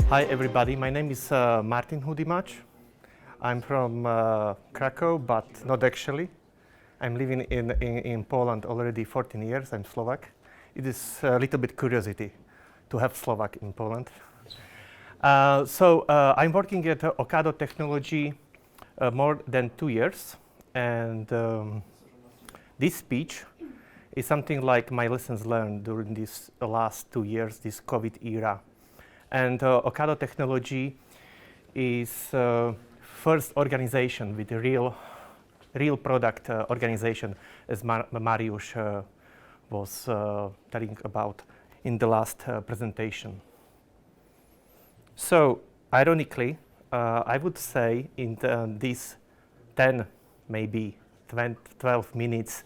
Hi everybody, my name is Martin Hudymač. I'm from Krakow, but not actually. I'm living in Poland already 14 years. I'm Slovak. It is a little bit curiosity to have Slovak in Poland. I'm working at Ocado Technology more than 2 years, and this speech is something like my lessons learned during these last 2 years, this COVID era. And Ocado Technology is first organization with a real product organization, as Mariusz was telling about in the last presentation. So, ironically, I would say in these 10, maybe 12 minutes,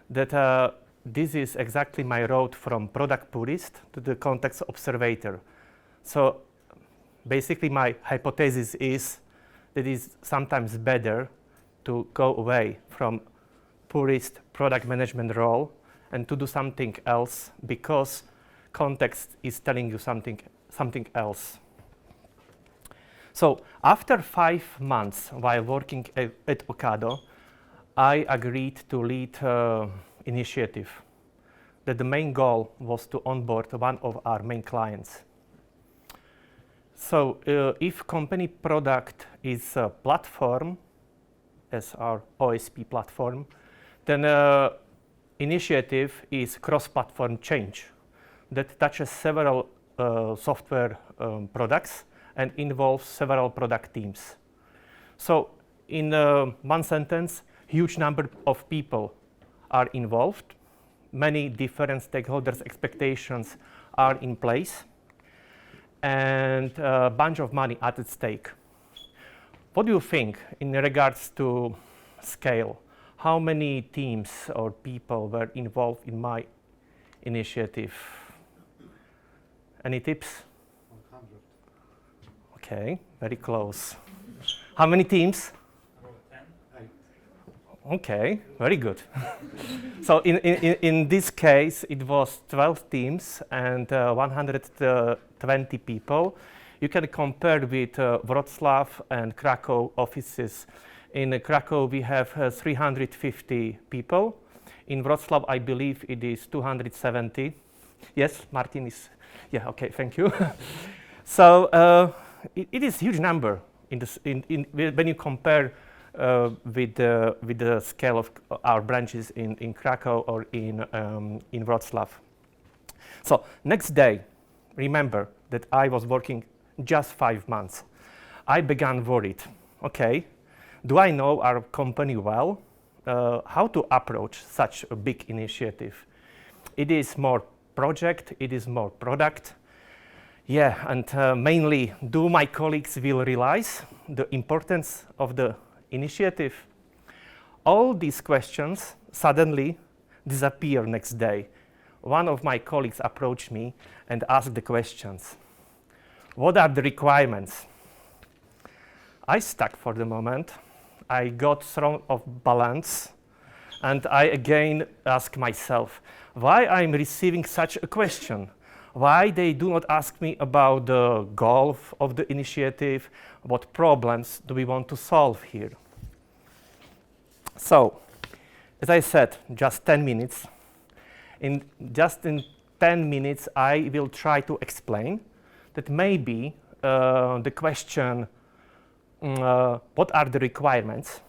that this is exactly my road from product purist to the context observator. So basically my hypothesis is that it is sometimes better to go away from purist product management role and to do something else because context is telling you something else. So after 5 months while working at Ocado, I agreed to lead initiative that the main goal was to onboard one of our main clients. So if company product is a platform, as our OSP platform, then initiative is cross-platform change that touches several software products and involves several product teams. So in one sentence, huge number of people are involved, many different stakeholders' expectations are in place, and a bunch of money at stake. What do you think in regards to scale? How many teams or people were involved in my initiative? Any tips? 100. Okay, very close. How many teams? 10. Okay, very good. So in this case, it was 12 teams and 120 people. You can compare with Wrocław and Krakow offices. In Krakow, we have 350 people. In Wrocław, I believe it is 270. Yes, Martin is, yeah, okay, thank you. So it is a huge number when you compare with the scale of our branches in Krakow or in Wrocław. So next day, remember that I was working just 5 months. I began worried. Okay, do I know our company well? How to approach such a big initiative? It is more project, it is more product. Yeah, and mainly, do my colleagues will realize the importance of the initiative? All these questions suddenly disappear next day. One of my colleagues approached me and asked the questions. What are the requirements? I stuck for the moment. I got thrown off balance, and I again asked myself, why I'm receiving such a question? Why they do not ask me about the goal of the initiative? What problems do we want to solve here? So, as I said, just 10 minutes. In 10 minutes, I will try to explain that maybe the question, what are the requirements,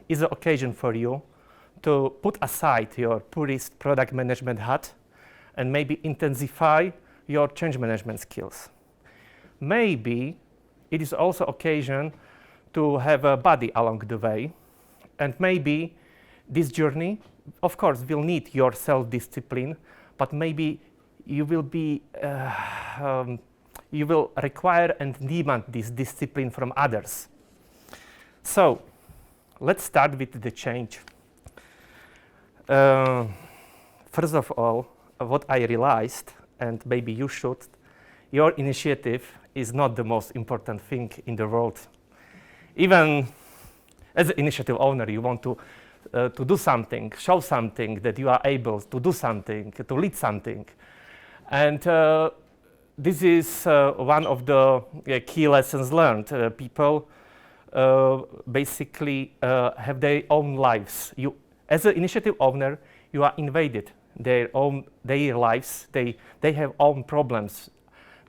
is an occasion for you to put aside your purist product management hat and maybe intensify your change management skills. Maybe it is also occasion to have a buddy along the way, and maybe this journey, of course, will need your self-discipline, but maybe you will be you will require and demand this discipline from others. So let's start with the change. First of all, what I realized, and maybe you should, your initiative is not the most important thing in the world. Even as an initiative owner, you want to do something, show something, that you are able to do something, to lead something. And this is one of the key lessons learned. People basically have their own lives. You, as an initiative owner, you are invaded their lives. They have own problems,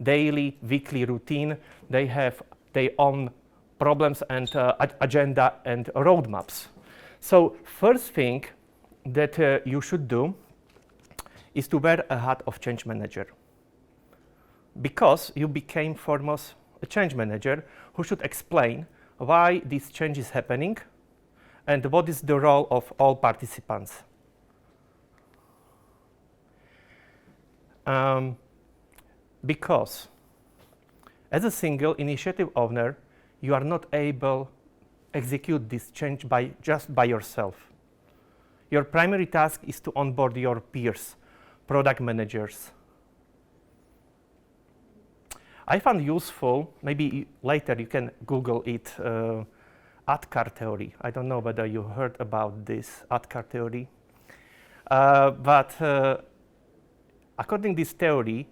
daily, weekly routine. They have their own problems and agenda and roadmaps. So first thing that you should do is to wear a hat of change manager, because you became foremost a change manager who should explain why this change is happening and what is the role of all participants. Because as a single initiative owner, you are not able to execute this change just by yourself. Your primary task is to onboard your peers, product managers. I found useful, maybe later you can Google it, ADKAR theory. I don't know whether you heard about this ADKAR theory. But according to this theory,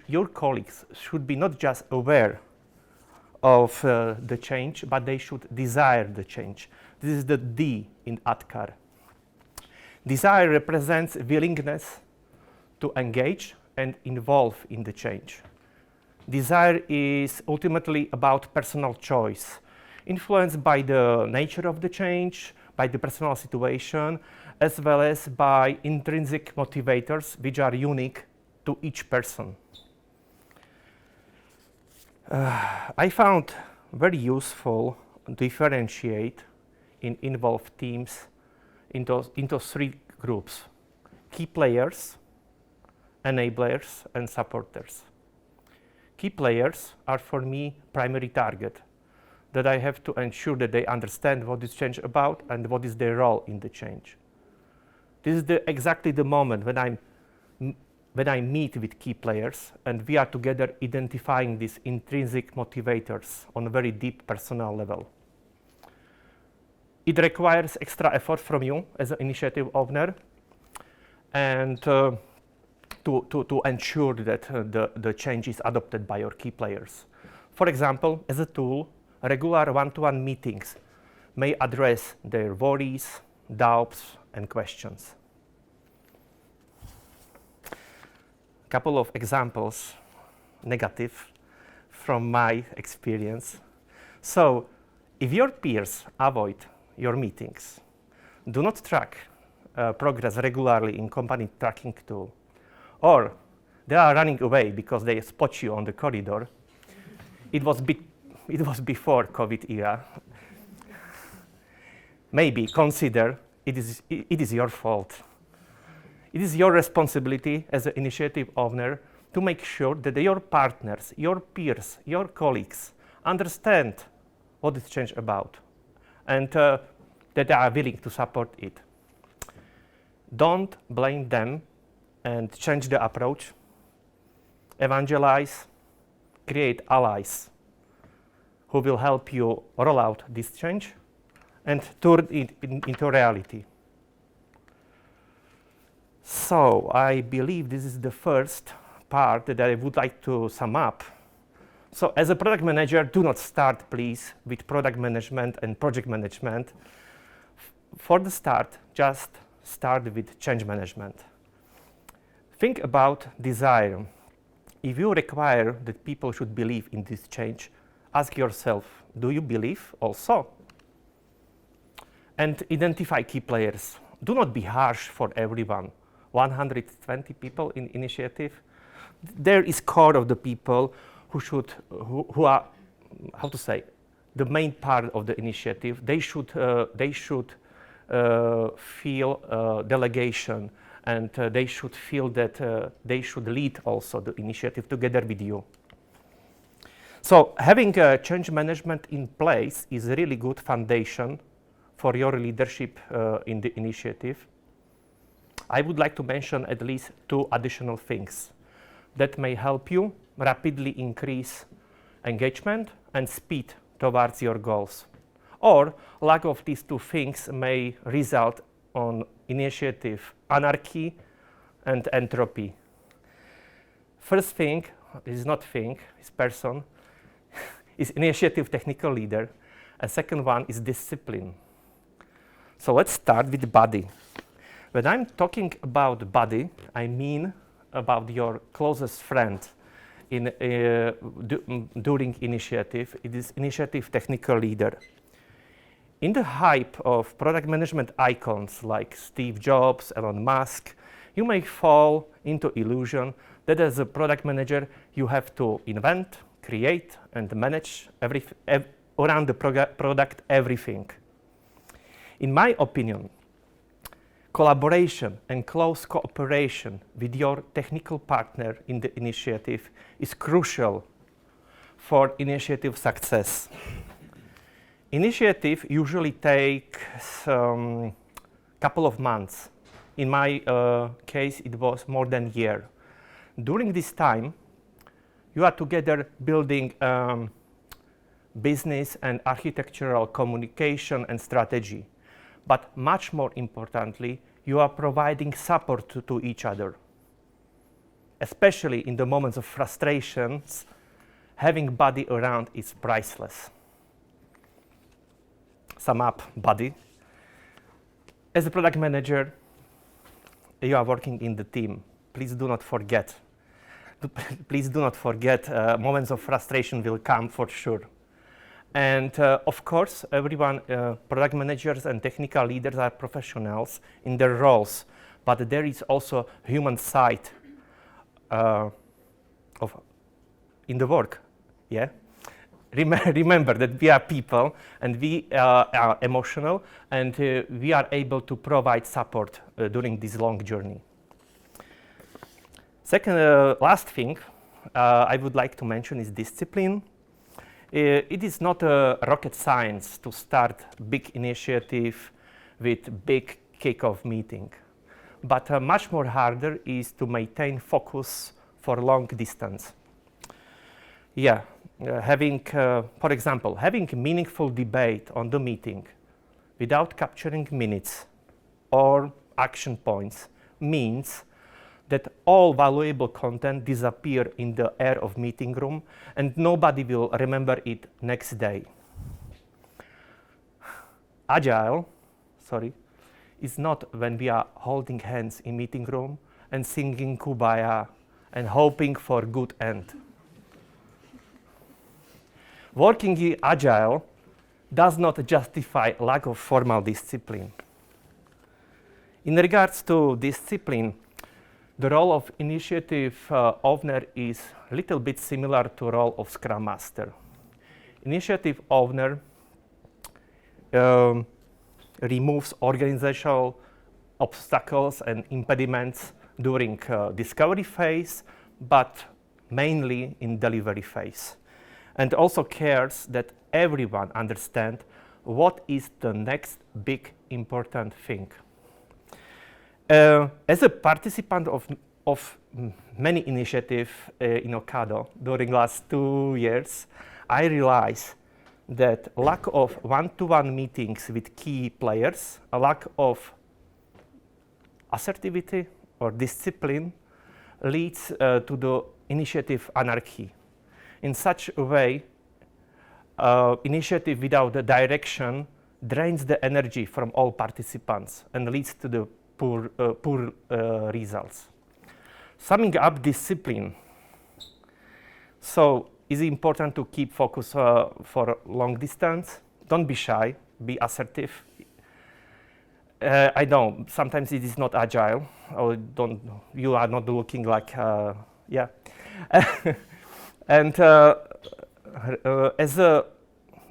your colleagues should be not just aware of the change, but they should desire the change. This is the D in ADKAR. Desire represents willingness to engage and involve in the change. Desire is ultimately about personal choice, influenced by the nature of the change, by the personal situation, as well as by intrinsic motivators which are unique to each person. I found very useful to differentiate in involved teams into three groups: key players, enablers, and supporters. Key players are for me primary target, that I have to ensure that they understand what is change about and what is their role in the change. This is exactly the moment when I meet with key players and we are together identifying these intrinsic motivators on a very deep personal level. It requires extra effort from you as an initiative owner, and to ensure that the change is adopted by your key players. For example, as a tool, regular one-to-one meetings may address their worries, doubts, and questions. Couple of examples, negative, from my experience. So, if your peers avoid your meetings, do not track progress regularly in company tracking tool, or they are running away because they spot you on the corridor, it was before COVID era, maybe consider it is your fault. It is your responsibility as an initiative owner to make sure that your partners, your peers, your colleagues understand what is change about, and that they are willing to support it. Don't blame them and change the approach. Evangelize, create allies who will help you roll out this change and turn it into reality. So I believe this is the first part that I would like to sum up. So as a product manager, do not start, please, with product management and project management. For the start, just start with change management. Think about desire. If you require that people should believe in this change, ask yourself, do you believe also? And identify key players. Do not be harsh for everyone. 120 people in initiative. There is core of the people who are, how to say, the main part of the initiative. They should feel delegation, and they should feel that they should lead also the initiative together with you. So having change management in place is a really good foundation for your leadership in the initiative. I would like to mention at least two additional things that may help you rapidly increase engagement and speed towards your goals. Or lack of these two things may result on initiative anarchy and entropy. First thing, this is not thing, it's person, is initiative technical leader. And second one is discipline. So let's start with body. When I'm talking about body, I mean about your closest friend in, during initiative. It is initiative technical leader. In the hype of product management icons like Steve Jobs, Elon Musk, you may fall into illusion that as a product manager, you have to invent, create, and manage around the product everything. In my opinion, collaboration and close cooperation with your technical partner in the initiative is crucial for initiative success. Initiative usually takes a couple of months. In my case, it was more than a year. During this time, you are together building business and architectural communication and strategy. But much more importantly, you are providing support to each other. Especially in the moments of frustrations, having buddy around is priceless. Sum up, buddy. As a product manager, you are working in the team. Please do not forget. Please do not forget, moments of frustration will come for sure. And of course, everyone, product managers and technical leaders are professionals in their roles, but there is also human side in the work, yeah? Remember that we are people and we are emotional and we are able to provide support during this long journey. Second, last thing I would like to mention is discipline. It is not a rocket science to start big initiative with big kickoff meeting, but much more harder is to maintain focus for long distance. Yeah, for example, having a meaningful debate on the meeting without capturing minutes or action points means that all valuable content disappear in the air of meeting room and nobody will remember it next day. Agile, is not when we are holding hands in meeting room and singing Kumbaya and hoping for good end. Working in Agile does not justify lack of formal discipline. In regards to discipline, the role of initiative owner is a little bit similar to the role of Scrum Master. Initiative owner removes organizational obstacles and impediments during discovery phase, but mainly in delivery phase. And also cares that everyone understands what is the next big important thing. As a participant of many initiatives in Ocado during last 2 years, I realized that lack of one-to-one meetings with key players, a lack of assertivity or discipline leads to the initiative anarchy. In such a way, initiative without the direction drains the energy from all participants and leads to the poor results. Summing up discipline. So, is it important to keep focus for long distance? Don't be shy, be assertive. I know, sometimes it is not agile, or you are not looking like, yeah. And as an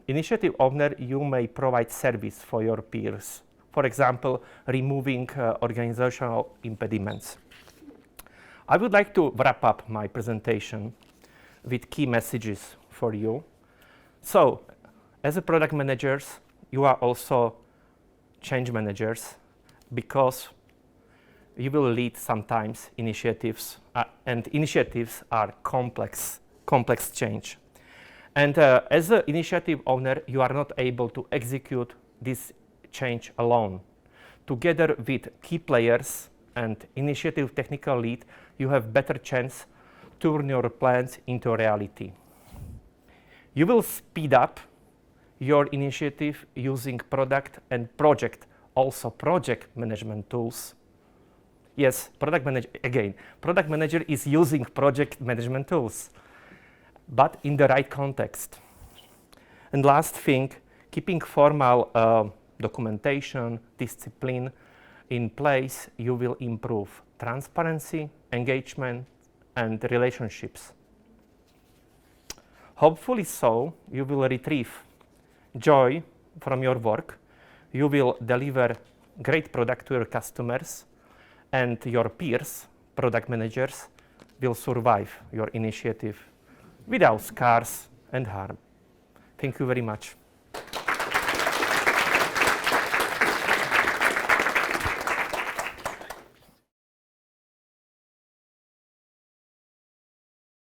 initiative owner, you may provide service for your peers. For example, removing organizational impediments. I would like to wrap up my presentation with key messages for you. So, as a product managers, you are also change managers because you will lead sometimes initiatives, and initiatives are complex change. And as an initiative owner, you are not able to execute this change alone. Together with key players and initiative technical lead, you have better chance turn your plans into reality. You will speed up your initiative using product and project management tools. Yes, product manager is using project management tools, but in the right context. And last thing, keeping formal documentation, discipline in place, you will improve transparency, engagement, and relationships. Hopefully so, you will retrieve joy from your work, you will deliver great product to your customers, and your peers, product managers, will survive your initiative without scars and harm. Thank you very much.